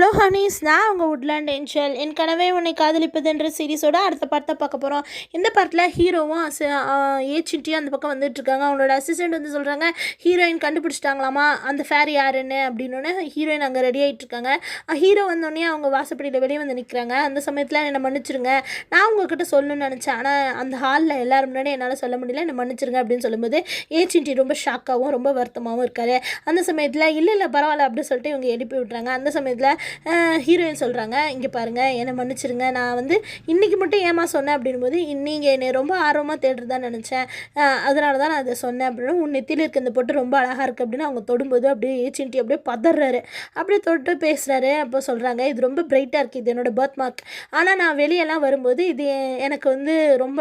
Hello Honey's, நான் உங்கள் woodland angel. என் கனவே உன்னை காதலிப்பதுன்ற சீரிஸோட அடுத்த படத்தை பார்க்க போகிறோம். இந்த படத்தில் ஹீரோவும் ஏச்சிட்டியும் அந்த பக்கம் வந்துட்டுருக்காங்க. அவங்களோட அசிஸ்டண்ட் வந்து சொல்கிறாங்க, ஹீரோயின் கண்டுபிடிச்சிட்டாங்களாமா அந்த ஃபேர் யாருன்னு அப்படின்னோடனே ஹீரோயின் அங்கே ரெடி ஆகிட்டுருக்காங்க. ஹீரோ வந்தோடனே அவங்க வாசப்படியில் வெளியே வந்து நிற்கிறாங்க. அந்த சமயத்தில் என்னை மன்னிச்சிருங்க, நான் உங்ககிட்ட சொல்லணும்னு நினச்சேன், ஆனால் அந்த ஹாலில் எல்லோரும் முன்னாடி என்னால் சொல்ல முடியல, என்னை மன்னிச்சிருங்க அப்படின்னு சொல்லும்போது ஏச்சிட்டி ரொம்ப ஷாக்காகவும் ரொம்ப வருத்தமாகவும் இருக்காரு. அந்த சமயத்தில் இல்லை பரவாயில்ல அப்படின்னு சொல்லிட்டு இவங்க எழுப்பி விட்றாங்க. அந்த சமயத்தில் ஹீரோயின் சொல்கிறாங்க, இங்கே பாருங்கள், என்னை மன்னிச்சிருங்க, நான் வந்து இன்றைக்கி மட்டும் ஏமா சொன்னேன் அப்படின்போது, நீங்கள் என்னை ரொம்ப ஆர்வமாக தேடுறதா நினச்சேன், அதனால தான் நான் அதை சொன்னேன் அப்படின்னு. உன் நெத்தியில் இருக்க இந்த பொட்டு ரொம்ப அழகாக இருக்குது அப்படின்னு அவங்க தொடும்போது அப்படியே ஏச்சின்ட்டி அப்படியே பதறாரு. அப்படியே தொட்டு பேசுகிறாரு. அப்போ சொல்கிறாங்க, இது ரொம்ப பிரைட்டாக இருக்குது, இது என்னோடய பர்த் மார்க், ஆனால் நான் வெளியெல்லாம் வரும்போது இது எனக்கு வந்து ரொம்ப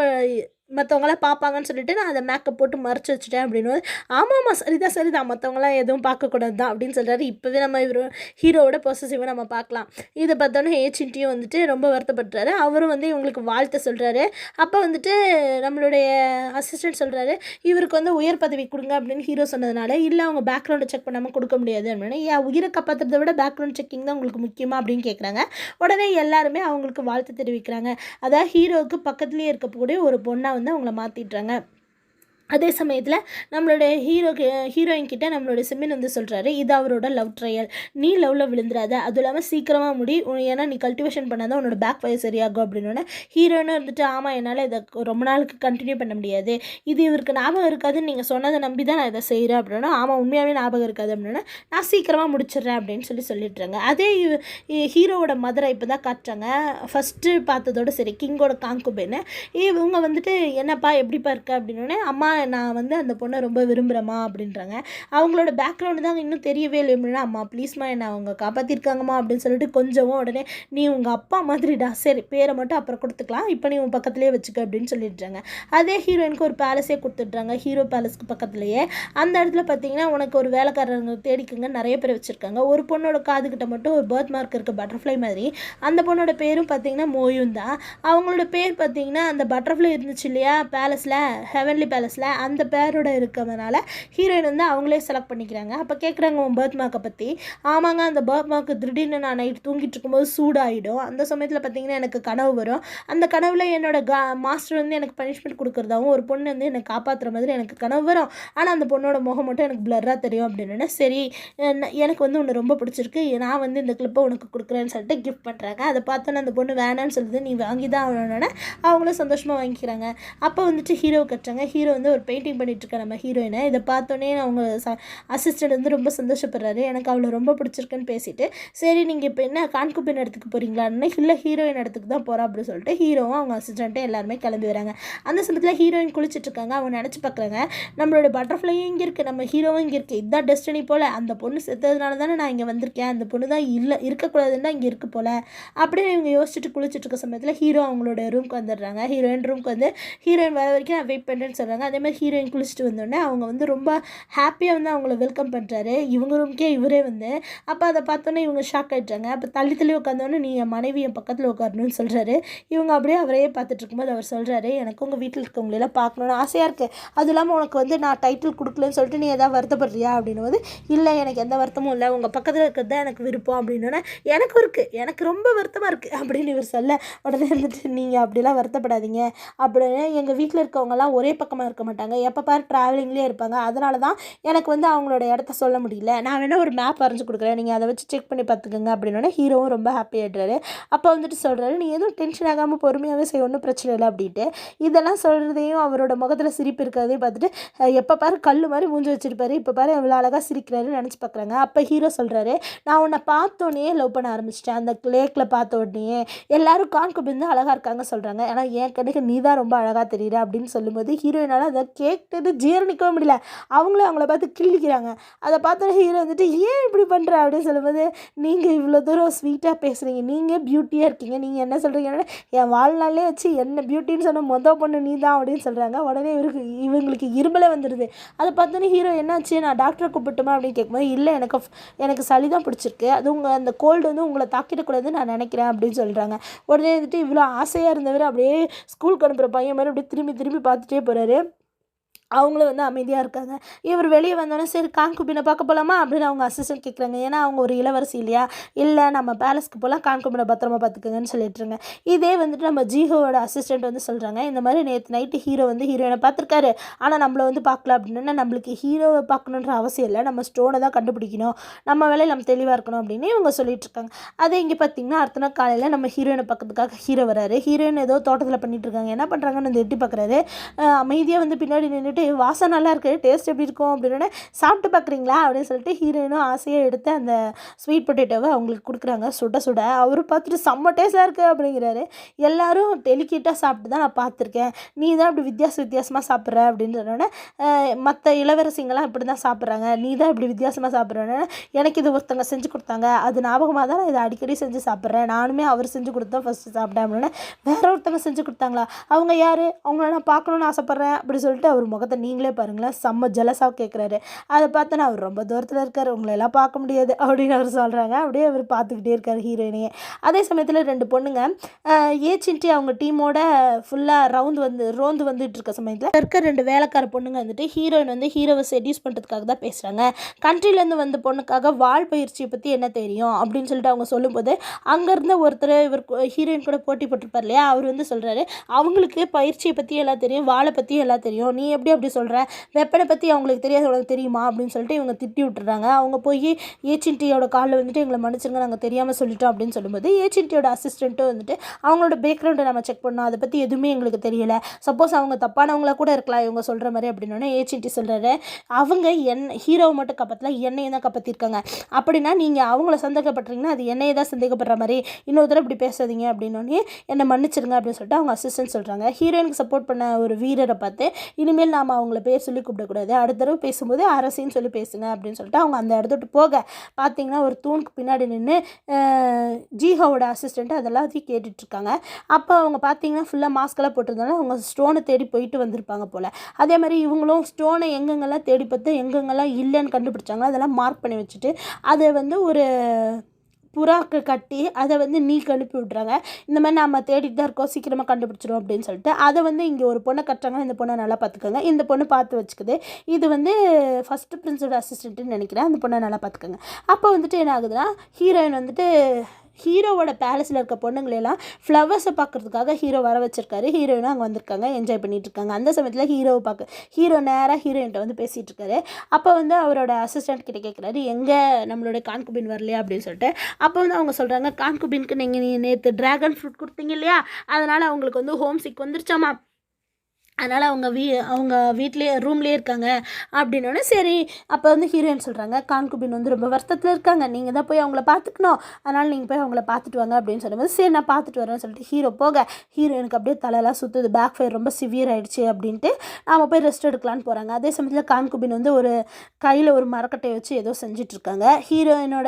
மற்றவங்களாம் பார்ப்பாங்கன்னு சொல்லிட்டு நான் அதை மேக்கப் போட்டு மறைச்சி வச்சுட்டேன் அப்படின்னு. ஆமாம் சரிதான் மற்றவங்களாம் எதுவும் பார்க்கக்கூடாது தான் அப்படின்னு சொல்கிறாரு. இப்போவே நம்ம ஹீரோவோட பொசசிவாக நம்ம பார்க்கலாம். இதை பார்த்தோன்னே ஏச்சின்ட்டியும் வந்துட்டு ரொம்ப வருத்தப்படுறாரு. அவரும் வந்து இவங்களுக்கு வாழ்த்து சொல்கிறாரு. அப்போ வந்துட்டு நம்மளுடைய அசிஸ்டன்ட் சொல்கிறாரு, இவருக்கு வந்து உயர் பதவி கொடுங்க அப்படின்னு ஹீரோ சொன்னதுனால, இல்லை அவங்க பேக்ரவுண்டை செக் பண்ணாமல் கொடுக்க முடியாது அப்படின்னு. ஏன் உயிரை காப்பாற்றுறதை விட பேக்ரவுண்ட் செக்கிங் தான் உங்களுக்கு முக்கியமாக அப்படின்னு கேட்குறாங்க. உடனே எல்லாருமே அவங்களுக்கு வாழ்த்து தெரிவிக்கிறாங்க. அதாவது ஹீரோவுக்கு பக்கத்துலேயே இருக்கக்கூடிய ஒரு பொண்ணை வந்து அவங்கள மாற்றிடுறாங்க. அதே சமயத்தில் நம்மளுடைய ஹீரோயின் கிட்ட நம்மளுடைய சிம்மின் வந்து சொல்கிறாரு, இது அவரோட லவ் ட்ரையல், நீ லவ்வில் விழுந்துடாத, அதுவும் இல்லாமல் சீக்கிரமாக முடி, ஏன்னா நீ கல்டிவேஷன் பண்ணாதான் உன்னோட பேக் ஃபயர் சரியாகும் அப்படின்னு. ஹீரோயினும் இருந்துட்டு, ஆமாம் என்னால் இதை ரொம்ப நாளுக்கு கண்டினியூ பண்ண முடியாது, இது இவருக்கு ஞாபகம் இருக்காதுன்னு நீங்கள் சொன்னதை நம்பி தான் நான் இதை செய்கிறேன் அப்படின்னா, ஆமாம் உண்மையாகவே ஞாபகம் இருக்காது அப்படின்னா, நான் சீக்கிரமாக முடிச்சிடுறேன் அப்படின்னு சொல்லிட்டுறாங்க. அதே ஹீரோவோட மதரை இப்போ தான் காட்டுறாங்க. ஃபஸ்ட்டு பார்த்ததோட சரி, கிங்கோட காங்குபேன்னு இவங்க வந்துட்டு, என்னப்பா எப்படிப்பா இருக்க அப்படின்னு. அம்மா நான் வந்து அந்த பொண்ணை ரொம்ப விரும்புகிறேம்மா அப்படின்றாங்க. அவங்களோட பேக்ரவுண்டு தான் இன்னும் தெரியவே இல்லை அப்படின்னா, அம்மா ப்ளீஸ்மா என்னை அவங்க காப்பாற்றிருக்காங்கம்மா அப்படின்னு சொல்லிட்டு கொஞ்சமும் உடனே, நீ உங்கள் அப்பா மாதிரிடா, சரி பேரை மட்டும் அப்புறம் கொடுத்துக்கலாம், இப்போ நீ உன் பக்கத்துலேயே வச்சுக்க அப்படின்னு சொல்லிடுறாங்க. அதே ஹீரோயினுக்கு ஒரு பேலஸே கொடுத்துட்றாங்க, ஹீரோ பேலஸ்க்கு பக்கத்துலேயே. அந்த இடத்துல பார்த்தீங்கன்னா, உனக்கு ஒரு வேலைக்காரங்க தேடிக்குங்க நிறைய பேர் வச்சுருக்காங்க. ஒரு பொண்ணோட காதுகிட்ட மட்டும் ஒரு பர்த் மார்க் இருக்குது பட்டர்ஃப்ளை மாதிரி. அந்த பொண்ணோட பேரும் பார்த்தீங்கன்னா மோயும் தான். அவங்களோட பேர் பார்த்தீங்கன்னா அந்த பட்டர்ஃப்ளை இருந்துச்சு இல்லையா பேலஸில், ஹெவன்லி பேலஸில், அந்த பேரோட இருக்கிறதுனால ஹீரோயின் வந்து அவங்களே செலக்ட் பண்ணிக்கிறாங்க. அப்போ கேட்குறாங்க உன் பர்த் மார்க்கை பற்றி. ஆமாங்க, அந்த பர்த் மார்க்கு திடீர்னு நான் நைட் தூங்கிட்டு இருக்கும்போது சூடாகிடும். அந்த சமயத்தில் பார்த்திங்கன்னா எனக்கு கனவு வரும். அந்த கனவில் என்னோட மாஸ்டர் வந்து எனக்கு பனிஷ்மெண்ட் கொடுக்குறதாகவும் ஒரு பொண்ணு வந்து என்னை காப்பாற்றுற மாதிரி எனக்கு கனவு வரும். ஆனால் அந்த பொண்ணோட முகம் மட்டும் எனக்கு பிளர்ராக தெரியும் அப்படின்னு. சரி, எனக்கு வந்து உன்னை ரொம்ப பிடிச்சிருக்கு, நான் வந்து இந்த கிளிப்பை உனக்கு கொடுக்குறேன்னு சொல்லிட்டு கிஃப்ட் பண்ணுறாங்க. அதை பார்த்தோன்னே அந்த பொண்ணு வேணான்னு சொல்லுது, நீ வாங்கி தான் ஆகணுன்னு. அவங்களும் சந்தோஷமாக வாங்கிக்கிறாங்க. அப்போ வந்துட்டு ஹீரோ கட்டுறாங்க. ஹீரோ வந்து ஒரு பெயிண்டிங் பண்ணிகிட்ருக்க நம்ம ஹீரோயினை. இதை பார்த்தோன்னே அவங்க அசிஸ்டன்ட் வந்து ரொம்ப சந்தோஷப்படுறாரு. எனக்கு அவளை ரொம்ப பிடிச்சிருக்குன்னு பேசிட்டு, சரி நீங்கள் இப்போ என்ன கான்குபின் இடத்துக்கு போகிறீங்களான்னு. இல்லை ஹீரோயின் இடத்துக்கு தான் போகிறா அப்படின்னு சொல்லிட்டு ஹீரோவும் அவங்க அசிஸ்டண்ட்டும் எல்லாருமே கிளம்பி வராங்க. அந்த சமயத்தில் ஹீரோயின் குளிச்சுட்ருக்காங்க. அவங்க நினச்சி பார்க்குறாங்க, நம்மளோட பட்டர்ஃப்ளையும் இங்கே இருக்குது, நம்ம ஹீரோவும் இங்கே இருக்குது, இதுதான் டெஸ்டினி போல், அந்த பொண்ணு செத்ததுனால தானே நான் இங்கே வந்திருக்கேன், அந்த பொண்ணு தான் இல்லை இருக்கக்கூடாதுன்னு தான் இங்கே இருக்குது போல் அப்படின்னு இவங்க யோசிச்சுட்டு குளிச்சுட்ருக்க சமயத்தில் ஹீரோ அவங்களோட ரூம்க்கு வந்துடுறாங்க. ஹீரோயின் ரூம்க்கு வந்து ஹீரோயின் வர வரைக்கும் நான் வெயிட் பண்ணுறேன்னு சொல்கிறாங்க. அதே மாதிரி ஹீரோயின் குளிச்சுட்டு வந்தோடனே அவங்க வந்து ரொம்ப ஹாப்பியாக வந்து அவங்கள வெல்கம் பண்ணுறாரு, இவங்க ரூம்க்கே இவரே வந்து. அப்போ அதை பார்த்தோன்னே இவங்க ஷாக் ஆகிட்டாங்க. அப்போ தள்ளி உட்காந்தோன்னே, நீ என் மனைவி என் பக்கத்தில் உட்காரணும்னு சொல்கிறாரு. இவங்க அப்படியே அவரையே பார்த்துட்டு இருக்கும்போது அவர் சொல்கிறாரு, எனக்கு உங்கள் வீட்டில் இருக்கவங்களெல்லாம் பார்க்கணுன்னு ஆசையாக இருக்குது, அதுவும் இல்லாமல் உனக்கு வந்து நான் டைட்டில் கொடுக்கலன்னு சொல்லிட்டு நீ எதாவது வருத்தப்படுறியா அப்படின்னும் போது, இல்லை எனக்கு எந்த வருத்தமும் இல்லை, உங்கள் பக்கத்தில் இருக்கிறது தான் எனக்கு விருப்பம் அப்படின்னோடனே, எனக்கும் இருக்குது, எனக்கு ரொம்ப வருத்தமாக இருக்குது அப்படின்னு இவர் சொல்ல, உடனே இருந்துட்டு, நீங்கள் அப்படிலாம் வருத்தப்படாதீங்க அப்படின்னு, எங்கள் வீட்டில் இருக்கவங்கலாம் ஒரே பக்கமாக இருக்க மாட்டாங்க, எப்போ பாரு ட்ராவலிங்லேயே இருப்பாங்க, அதனால தான் எனக்கு வந்து அவங்களோட இடத்த சொல்ல முடியல, நான் வேணால் ஒரு மேப் வரைஞ்சி கொடுக்குறேன், நீங்கள் அதை வச்சு செக் பண்ணி பார்த்துக்கோங்க அப்படின்னோடனே ஹீரோவும் ரொம்ப ஹாப்பி ஆகிடுறாரு. அப்போ வந்துட்டு சொல்கிறாரு, நீ எதுவும் டென்ஷன் ஆகாமல் பொறுமையாகவே செய்ய, ஒன்றும் பிரச்சனை இல்லை அப்படின்ட்டு. இதெல்லாம் சொல்கிறதையும் அவரோட முகத்தில் சிரிப்பு இருக்கிறதையும் பார்த்துட்டு, எப்போ பாரு கல் மாதிரி மூஞ்சி வச்சுருப்பாரு, இப்போ பாரு எவ்வளோ அழகாக சிரிக்கிறாருன்னு நினச்சி பார்க்குறாங்க. அப்போ ஹீரோ சொல்கிறாரு, நான் உன்னை பார்த்தோன்னே லவ் பண்ண ஆரம்பிச்சிட்டேன், அந்த லேக்கில் பார்த்த உடனே எல்லாரும் கான்குபின் தான் அழகாக இருக்காங்க சொல்கிறாங்க, ஆனால் என் கண்ணுக்கு நீ தான் ரொம்ப அழகாக தெரியுற அப்படின்னு சொல்லும்போது ஹீரோயினால் அதை கேட்டு ஜீரணிக்கவும் முடியல. அவங்களும் அவங்கள பார்த்து கிள்ளிக்கிறாங்க. அதை பார்த்தோன்னே ஹீரோ வந்துட்டு, ஏன் இப்படி பண்ணுற அப்படின்னு சொல்லும்போது, நீங்கள் இவ்வளோ தூரம் ஸ்வீட்டாக பேசுகிறீங்க, நீங்கள் பியூட்டியாக இருக்கீங்க, நீங்கள் என்ன சொல்கிறீங்கன்னா, என் வாழ்நாளே வச்சு என்ன பியூட்டின்னு சொன்ன பொண்ணு நீ தான் அப்படின்னு சொல்கிறாங்க. உடனே இவங்களுக்கு இருமலே வந்துடுது. அதை பார்த்தோன்னே ஹீரோ என்னாச்சு, நான் டாக்டரை கூப்பிட்டுமா அப்படின்னு கேட்கும்போது, இல்லை எனக்கு சளி தான் பிடிச்சிருக்கு, அது அந்த கோல்டு வந்து உங்களை தாக்கிடக்கூடாதுன்னு நான் நினைக்கிறேன் அப்படின்னு சொல்கிறாங்க. உடனே வந்துட்டு இவ்வளோ ஆசையாக இருந்தவர் அப்படியே ஸ்கூலுக்கு அனுப்புகிற பையன் மாதிரி அப்படியே திரும்பி பார்த்துட்டே போகிறாரு. அவங்களும் வந்து அமைதியாக இருக்காங்க. இவர் வெளியே வந்தோடனே சரி கான்குபினை பார்க்க போகலாமா அப்படின்னு அவங்க அசிஸ்டன்ட் கேட்குறாங்க. ஏன்னா அவங்க ஒரு இளவரசி இல்லையா. இல்லை நம்ம பேலஸ்க்கு போகலாம், கான்குபினை பத்திரமா பார்த்துக்கோங்கன்னு சொல்லிட்டுருங்க. இதே வந்துட்டு நம்ம ஜீஹோவோட அசிஸ்டன்ட் வந்து சொல்கிறாங்க, இந்த மாதிரி நேற்று நைட்டு ஹீரோ வந்து ஹீரோயினை பார்த்துருக்காரு, ஆனால் நம்மளை வந்து பார்க்கல அப்படின்னா நம்மளுக்கு ஹீரோவை பார்க்கணுன்ற அவசியம் இல்லை, நம்ம ஸ்டோனை தான் கண்டுபிடிக்கணும், நம்ம வேலையை நம்ம தெளிவாக இருக்கணும் அப்படின்னு இவங்க சொல்லிட்டுருக்காங்க. அதே இங்கே பார்த்திங்கன்னா அடுத்த நாள் காலையில் நம்ம ஹீரோயினை பார்க்கறதுக்காக ஹீரோ வராரு. ஹீரோயின் ஏதோ தோட்டத்தில் பண்ணிகிட்டு இருக்காங்க. என்ன பண்ணுறாங்கன்னு வந்து எட்டி பார்க்குறாரு. அமைதியாக வந்து பின்னாடி நின்றுட்டு வாசம் நல்லா இருக்குது, டேஸ்ட் எப்படி இருக்கும் அப்படின்னு சாப்பிட்டு பார்க்குறீங்களா அப்படின்னு சொல்லிட்டு ஹீரோயினும் ஆசையாக எடுத்து அந்த ஸ்வீட் பொட்டேட்டோவை அவங்களுக்கு கொடுக்குறாங்க சுட சுட. அவர் பார்த்துட்டு செம்ம டேஸ்ட்டாக இருக்குது அப்படிங்கிறாரு. எல்லோரும் டெலிகேட்டாக சாப்பிட்டு தான் நான் பார்த்துருக்கேன், நீ தான் இப்படி வித்தியாசமாக சாப்பிட்ற அப்படின்னு சொன்னோன்னே மற்ற இளவரசிங்கெல்லாம் இப்படி தான் சாப்பிட்றாங்க, நீ தான் இப்படி வித்தியாசமாக சாப்பிட்றேன்னு எனக்கு இது ஒருத்தவங்க செஞ்சு கொடுத்தாங்க, அது ஞாபகமாக தான் நான் இதை அடிக்கடி செஞ்சு சாப்பிட்றேன், நானுமே அவர் செஞ்சு கொடுத்தா ஃபஸ்ட்டு சாப்பிட்டேன் அப்படின்னு. வேற ஒருத்தவங்க செஞ்சு கொடுத்தாங்களா, அவங்க யார், அவங்கள நான் பார்க்கணுன்னு ஆசைப்பட்றேன் அப்படி சொல்லிட்டு அவர் முகத்தை நீங்களே பாருங்களேன் செம்ம ஜலஸாக கேட்குறாரு. அதை பார்த்தோன்னா அவர் ரொம்ப தூரத்தில் இருக்கார், உங்களெல்லாம் பார்க்க முடியாது அப்படின்னு அவர் சொல்கிறாங்க. அப்படியே அவர் பார்த்துக்கிட்டே இருக்கார் ஹீரோயினையே. அதே சமயத்தில் 2 பொண்ணுங்க ஏச்சின்ட்டு அவங்க டீமோட ஃபுல்லாக ரோந்து வந்துட்டு இருக்க சமயத்தில் இருக்க 2 வேலைக்கார பொண்ணுங்க வந்துட்டு ஹீரோயின் வந்து ஹீரோவை செடியூஸ் பண்ணுறதுக்காக தான் பேசுகிறாங்க. கண்ட்ரிலேருந்து வந்த பொண்ணுக்காக வால் பயிற்சியை பற்றி என்ன தெரியும் அப்படின்னு சொல்லிட்டு அவங்க சொல்லும்போது அங்கேருந்து ஒருத்தர் இவர் ஹீரோயின் கூட போட்டி போட்டிருப்பார் இல்லையா, அவர் வந்து சொல்கிறாரு, அவங்களுக்கு பயிற்சியை பற்றி எல்லாம் தெரியும், வாழை பற்றி எல்லாம் தெரியும், நீ எப்படி அப்படி சொல்கிற, வெப்பனை பற்றி அவங்களுக்கு தெரியாது, உனக்கு தெரியுமா அப்படின்னு சொல்லிட்டு இவங்க திட்டி விட்டுறாங்க. அவங்க போய் ஏச்சின்டியோட காலில் வந்துட்டு எங்களை மன்னிச்சிருங்க நாங்கள் தெரியாமல் சொல்லிட்டோம் அப்படின்னு சொல்லும்போது ஏச்சின்டியோட அசிஸ்டண்ட்டும் வந்துட்டு அவங்களோட பேக்ரவுண்டை நம்ம செக் பண்ணோம், அதை பற்றி எதுவுமே எங்களுக்கு தெரியலை, சப்போஸ் அவங்க தப்பானவங்களா கூட இருக்கலாம் இவங்க சொல்கிற மாதிரி அப்படின்னோடனே ஏச்சின்டி சொல்கிறாரு, அவங்க ஹீரோவை மட்டும் காப்பாற்றல என்னையை தான் காப்பாற்றிருக்காங்க, அப்படின்னா நீங்கள் அவங்கள சந்தேகப்படுறீங்கன்னா அது என்னையை தான் சந்தேகப்படுற மாதிரி, இன்னொரு தடவை இப்படி பேசாதீங்க அப்படின்னோடனே என்னை மன்னிச்சிருங்க அப்படின்னு சொல்லிட்டு அவங்க அசிஸ்டன்ட் சொல்கிறாங்க. ஹீரோயினுக்கு சப்போர்ட் பண்ண ஒரு வீரரை பார்த்து இனிமேல் நாம் அவங்கள பேர் சொல்லி கூப்பிடக்கூடாது, அடுத்த தடவை பேசும்போது அரசின்னு சொல்லி பேசுங்க அப்படின்னு சொல்லிட்டு அவங்க அந்த இடத்துட்டு போக பார்த்தீங்கன்னா ஒரு தூணுக்கு பின்னாடி நின்று ஜீஹோவோட அசிஸ்டண்ட்டு அதெல்லாம் கேட்டுட்ருக்காங்க. அப்போ அவங்க பார்த்தீங்கன்னா ஃபுல்லாக மாஸ்கெல்லாம் போட்டிருந்தாலும் அவங்க ஸ்டோனை தேடி போயிட்டு வந்திருப்பாங்க போல். அதே மாதிரி இவங்களும் ஸ்டோனை எங்கெங்கெல்லாம் தேடி பார்த்து எங்கெங்கெல்லாம் இல்லைன்னு கண்டுபிடிச்சாங்களோ அதெல்லாம் மார்க் பண்ணி வச்சுட்டு அதை வந்து ஒரு புறாக்கு கட்டி அதை வந்து நீக்கு அனுப்பி விட்றாங்க. இந்த மாதிரி நம்ம தேடிட்டு தான் இருக்கோம், சீக்கிரமாக கண்டுபிடிச்சிடும் அப்படின்னு சொல்லிட்டு அதை வந்து இங்கே ஒரு பொண்ணை கட்டுறாங்க. இந்த பொண்ணை நல்லா பார்த்துக்கோங்க, இந்த பொண்ணு பார்த்து வச்சுக்குது. இது வந்து ஃபஸ்ட்டு பிரின்ஸோட அசிஸ்டண்ட்டுன்னு நினைக்கிறேன். அந்த பொண்ணை நல்லா பார்த்துக்கோங்க. அப்போ வந்துட்டு என்ன ஆகுதுன்னா ஹீரோயின் வந்துட்டு ஹீரோவோட பேலஸில் இருக்க பொண்ணுங்களெல்லாம் ஃப்ளவர்ஸை பார்க்குறதுக்காக ஹீரோ வர வச்சிருக்காரு. ஹீரோயினும் அங்கே வந்திருக்காங்க, என்ஜாய் பண்ணிகிட்டு இருக்காங்க. அந்த சமயத்தில் ஹீரோ நேராக ஹீரோயின்ட்ட வந்து பேசிகிட்டு இருக்காரு. அப்போ வந்து அவரோட அசிஸ்டண்ட் கிட்ட கேட்குறாரு, எங்கே நம்மளோட கான்குபின் வரலையா அப்படின்னு சொல்லிட்டு. அப்போ வந்து அவங்க சொல்கிறாங்க, கான்குபின்க்கு நீங்கள் நேற்று ட்ராகன் ஃப்ரூட் கொடுத்தீங்க இல்லையா, அதனால் அவங்களுக்கு வந்து ஹோம் சிக் வந்துருச்சாமா, அதனால் அவங்க வீட்லேயே ரூம்லேயே இருக்காங்க அப்படின்னோடனே சரி. அப்போ வந்து ஹீரோயின் சொல்கிறாங்க, கான்குபின் வந்து ரொம்ப வருத்தத்தில் இருக்காங்க, நீங்கள் தான் போய் அவங்கள பார்த்துக்கணும், அதனால் நீங்கள் போய் அவங்கள பார்த்துட்டு வாங்க அப்படின்னு சொல்லும்போது சரி நான் பார்த்துட்டு வரேன்னு சொல்லிட்டு ஹீரோ போக ஹீரோயினுக்கு அப்படியே தலையெல்லாம் சுற்றுது, பேக் ஃபயர் ரொம்ப சிவியர் ஆகிடுச்சு அப்படின்ட்டு நாம் போய் ரெஸ்ட் எடுக்கலான்னு போகிறாங்க. அதே சமயத்தில் கான்குபின் வந்து ஒரு கையில் ஒரு மரக்கட்டையை வச்சு ஏதோ செஞ்சிட்ருக்காங்க. ஹீரோயினோட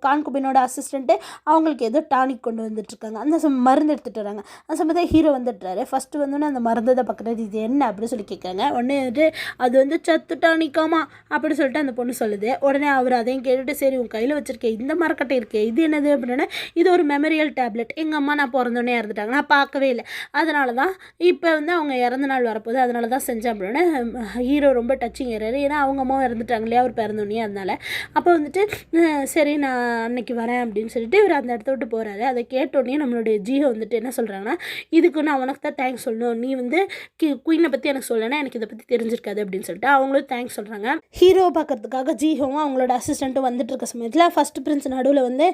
கான்குபினோட அசிஸ்டண்ட்டு அவங்களுக்கு ஏதோ டானிக் கொண்டு வந்துட்டுருக்காங்க. அந்த மருந்து எடுத்துகிட்டு வராங்க. அந்த சமயத்தில் ஹீரோ வந்துட்டுறாரு. ஃபஸ்ட்டு வந்தோன்னே அந்த மருந்தை தான் பார்க்குறது, இது என்ன அப்படின்னு சொல்லி கேட்குறாங்க. உடனே வந்துட்டு அது வந்து சத்து டானிக்காமா அப்படி சொல்லிட்டு அந்த பொண்ணு சொல்லுது. உடனே அவர் அதையும் கேட்டுட்டு சரி உன் கையில் வச்சுருக்கேன் இந்த மரக்கட்டை இருக்கே இது என்னது அப்படின்னா இது ஒரு மெமரியல் டேப்லெட், எங்கள் அம்மா நான் பிறந்தோடனே இறந்துட்டாங்க, நான் பார்க்கவே இல்லை, அதனால தான் இப்போ வந்து அவங்க இறந்த நாள் வரப்போகுது, அதனால தான் செஞ்சேன் அப்படின்னா ஹீரோ ரொம்ப டச்சிங் ஏறாரு. ஏன்னா அவங்க அம்மாவும் இறந்துட்டாங்க இல்லையா அவர் பிறந்தோடனே, அதனால் அப்போ வந்துட்டு சரி நான் அன்னைக்கு வரேன் அப்படின்னு சொல்லிட்டு இவர் அந்த இடத்த விட்டு போகிறாரு. அதை கேட்டோடனே நம்மளுடைய ஜீஹோ வந்துட்டு என்ன சொல்கிறாங்கன்னா, இதுக்கு நான் உனக்கு தான் தேங்க்ஸ் சொல்லணும், நீ வந்து குயினை பற்றி எனக்கு சொல்லலைன்னா எனக்கு இதை பற்றி தெரிஞ்சிருக்காது அப்படின்னு சொல்லிட்டு அவங்களும் தேங்க்ஸ் சொல்கிறாங்க. ஹீரோவை பார்க்கறதுக்காக ஜீஹோவும் அவங்களோட அசிஸ்டண்ட்டும் வந்துட்டு இருக்க சமயத்தில் ஃபஸ்ட்டு பிரின்ஸ் நடுவில் வந்து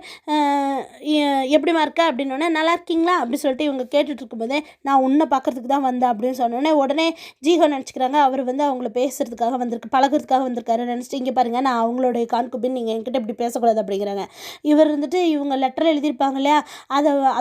எப்படிமா இருக்க அப்படின்னோடனே நல்லா இருக்கீங்களா அப்படி சொல்லிட்டு இவங்க கேட்டுட்டு இருக்கும்போதே நான் உன்னை பார்க்கறதுக்கு தான் வந்தேன் அப்படின்னு சொன்னோடனே உடனே ஜீஹோ நினச்சிக்கிறாங்க அவர் வந்து அவங்கள பேசுறதுக்காக வந்திருக்கு, பழகிறதுக்காக வந்திருக்காரு நினச்சிட்டு இங்கே பாருங்கள் நான் அவங்களுடைய கான்குபின், நீங்கள் என்கிட்ட இப்படி பேசக்கூடாது அப்படிங்கிறாங்க. இவர் வந்துட்டு இவங்க லெட்டர் எழுதியிருப்பாங்க இல்லையா,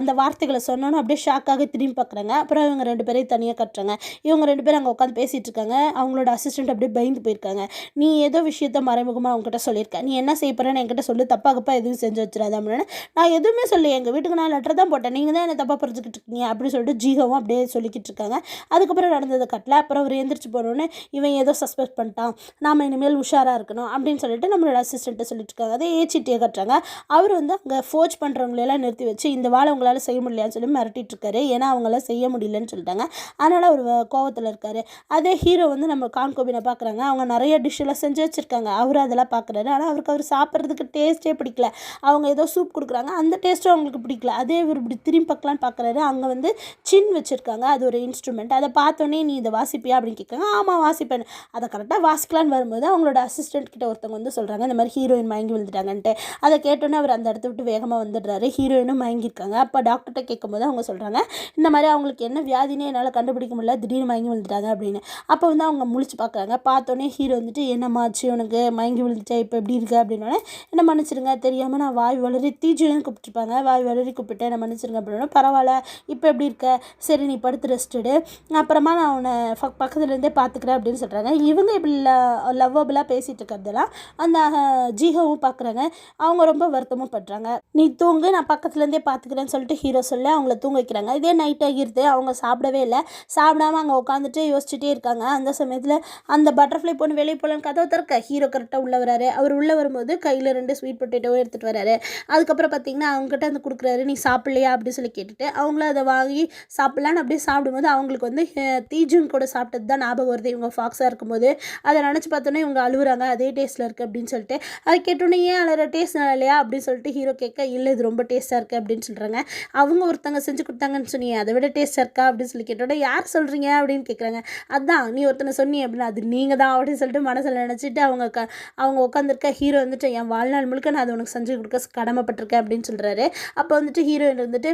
அந்த வார்த்தைகளை சொன்னோன்னு அப்படியே ஷாக்காக திரும்பி பார்க்குறாங்க. அப்புறம் இவங்க 2 பேரையும் தனியாக கட்டுறாங்க. இவங்க 2 பேரும் அங்கே உட்காந்து பேசிகிட்டு இருக்காங்க. அவங்களோட அசிஸ்டண்ட் அப்படியே பயந்து போயிருக்காங்க. நீ ஏதோ விஷயத்த மறைமுகமாக அவங்ககிட்ட சொல்லியிருக்க, நீ என்ன செய்ய போகிறேன்னு என்கிட்ட சொல்லு, தப்பாகப்பா எதுவும் செஞ்சு வச்சிடாத அப்படின்னா நான் எதுவுமே சொல்லி எங்கள் வீட்டுக்கு நான் லெட்டர் தான் போட்டேன், நீங்கள் தான் என்ன தப்பாக புரிஞ்சுக்கிட்டு இருக்கீங்க அப்படின்னு சொல்லிட்டு ஜீகவும் அப்படியே சொல்லிக்கிட்டு இருக்காங்க. அதுக்கப்புறம் நடந்ததை கட்டல. அப்புறம் அவர் எந்திரிச்சு போனோடனே இவன் ஏதோ சஸ்பெக்ட் பண்ணிட்டான், நாம் இனிமேல் உஷாராக இருக்கணும் அப்படின்னு சொல்லிட்டு நம்மளோட அசிஸ்டண்ட்டை சொல்லிட்டு இருக்காங்க. அதே ஏச்சிட்டியை கட்டுறாங்க. அவர் வந்து அங்கே ஃபோர்ஜ் பண்ணுறவங்களெல்லாம் நிறுத்தி வச்சு இந்த வேலை உங்களால் செய்ய முடியலையான்னு சொல்லி மிரட்டிட்டு இருக்காரு. ஏன்னா அவங்களால செய்ய முடியலன்னு சொல்லிட்டாங்க. அதனால் அவர் கோவத்தில் இருக்கார். அதே ஹீரோ வந்து நம்ம கான்கோபினை பார்க்குறாங்க. அவங்க நிறைய டிஷ்ஷெல்லாம் செஞ்சு வச்சுருக்காங்க. அவர் அதெல்லாம் பார்க்குறாரு. ஆனால் அவருக்கு அவர் சாப்பிட்றதுக்கு டேஸ்ட்டே பிடிக்கல. அவங்க ஏதோ சூப் கொடுக்குறாங்க, அந்த டேஸ்ட்டும் அவங்களுக்கு பிடிக்கல. அதே இவர் இப்படி திரும்பி பார்க்கலான்னு பார்க்குறாரு. அங்கே வந்து சின் வச்சுருக்காங்க, அது ஒரு இன்ஸ்ட்ருமெண்ட். அதை பார்த்தோன்னே நீ இதை வாசிப்பியா அப்படின்னு கேட்காங்க. ஆமாம் வாசிப்பேன். அதை கரெக்டாக வாசிக்கலான்னு வரும்போது அவங்களோட அசிஸ்டன்ட் கிட்ட ஒருத்தவங்க வந்து சொல்கிறாங்க இந்த மாதிரி ஹீரோயின் மயங்கி விழுந்துட்டாங்கன்ட்டு. அதை கேட்டோன்னே அவர் அந்த இடத்த விட்டு வேகமாக வந்துடுறாரு. ஹீரோயினும் மயங்கியிருக்காங்க. அப்போ டாக்டர்கிட்ட கேட்கும்போது அவங்க சொல்கிறாங்க இந்த மாதிரி அவங்களுக்கு என்ன வியாதினே என்னால் கண்டுபிடிக்க முடியல, திடீர்னு மயங்கி விழுந்துட்டாங்க அப்படின்னு. அப்போ வந்து அவங்க முழிச்சு பார்க்குறாங்க. பார்த்தோன்னே ஹீரோ வந்துட்டு என்னம்மாச்சு உனக்கு, மயங்கி விழுந்துட்டா இப்போ எப்படி இருக்குது அப்படின்னோடனே என்ன மன்னிச்சிருங்க, தெரியாமல் நான் வாய் வளரி தீஜுன்னு கூப்பிட்டுருப்பாங்க, வாய் வளரி கூப்பிட்டு என்ன மன்னிச்சிருங்க அப்படின்னா பரவாயில்ல இப்போ எப்படி இருக்க, சரி நீ படுத்து ரெஸ்ட் எடு, அப்புறமா நான் உன்னை பக்கத்துலேருந்தே பார்த்துக்கிறேன் அப்படின்னு சொல்கிறாங்க. இவங்க இப்படி லவ்வபுளாக பேசிகிட்டு இருக்கிறதெல்லாம் அந்த ஜீஹோவும் பார்க்குறாங்க. அவங்க ரொம்ப வருத்தமும் படுறாங்க. நீ தூங்கு, நான் பக்கத்துலேருந்தே பார்த்துக்கிறேன்னு சொல்லிட்டு ஹீரோ சொல்ல அவங்கள தூங்க வைக்கிறாங்க. இதே நைட் ஆகிடுது. அவங்க சாப்பிடவே இல்லை. சாப்பிடாமல் அங்கே உட்காந்துட்டு யோசிச்சுட்டே இருக்காங்க. அந்த சமயத்தில் அந்த பட்டர்ஃப்ளை பொண்ணு வெளியே போகலான்னு கதவை திறக்க ஹீரோ கரெக்டாக உள்ளே வராரு. அவர் உள்ளே வரும்போது கையில் 2 ஸ்வீட் பொட்டேட்டோவும் எடுத்துகிட்டு வராரு. அதுக்கப்புறம் பார்த்தீங்கன்னா அவங்ககிட்ட வந்து கொடுக்குறாரு. நீ சாப்பிட்லையா அப்படின்னு சொல்லி கேட்டுட்டு அவங்களும் அதை வாங்கி சாப்பிட்லான்னு அப்படியே சாப்பிடும்போது அவங்களுக்கு வந்து தீஜுன் கூட சாப்பிட்டது தான் ஞாபகம் வருது. இவங்க ஃபாக்ஸாக இருக்கும்போது அதை நினச்சி பார்த்தோன்னே இவங்க அழுகுறாங்க. அதே டேஸ்ட்டில் இருக்குது அப்படின்னு சொல்லிட்டு. அதை கேட்டோன்னே ஏன் அழுகிற, டேஸ்ட் நல்லா இல்லையா அப்படின்னு சொல்லிட்டு ஹீரோ கேட்க இல்லை இது ரொம்ப டேஸ்ட்டாக இருக்குது அப்படின்னு சொல்கிறாங்க. அவங்க ஒருத்தங்க செஞ்சு கொடுத்தாங்கன்னு சொன்னீங்க, அதை விட டேஸ்ட்டாக இருக்கா அப்படின்னு சொல்லி கேட்டோட யார் சொல்கிறீங்க அப்படின்னு கேட்குறாங்க. அதான் நீ ஒருத்தனை சொன்னி அப்படின்னா அது நீங்கள் தான் அப்படின்னு சொல்லிட்டு மனசில் நினச்சிட்டு அவங்க உட்காந்துருக்க ஹீரோ வந்துட்டு என் வாழ்நாள் முழுக்க நான் அதை உனக்கு செஞ்சு கொடுக்க கடமைப்பட்டிருக்கேன் அப்படின்னு சொல்கிறாரு. அப்போ வந்துட்டு ஹீரோயின் வந்துட்டு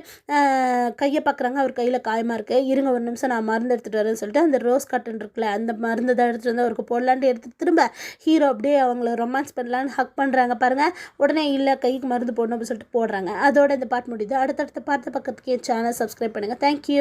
கையை பார்க்குறாங்க. அவர் கையில் காயமாக இருக்குது. இருங்க ஒரு நிமிஷம் நான் மருந்து எடுத்துகிட்டு வரேன்னு சொல்லிட்டு அந்த ரோஸ் காட்டன் இருக்குல்ல அந்த மருந்து தான் எடுத்துகிட்டு வந்து அவருக்கு போடலான்ட்டு எடுத்துகிட்டு திரும்ப ஹீரோ அப்படியே அவங்கள ரொமான்ஸ் பண்ணலான்னு ஹக் பண்ணுறாங்க பாருங்கள். உடனே இல்லை கைக்கு மருந்து போடணும் அப்படின்னு சொல்லிட்டு போடுறாங்க. அதோட இந்த பாட்டு முடியுது. அடுத்தடுத்த பார்த்த பக்கத்துக்கு என் சேனல் சப்ஸ்கிரைப் பண்ணுங்கள். தேங்க்யூ.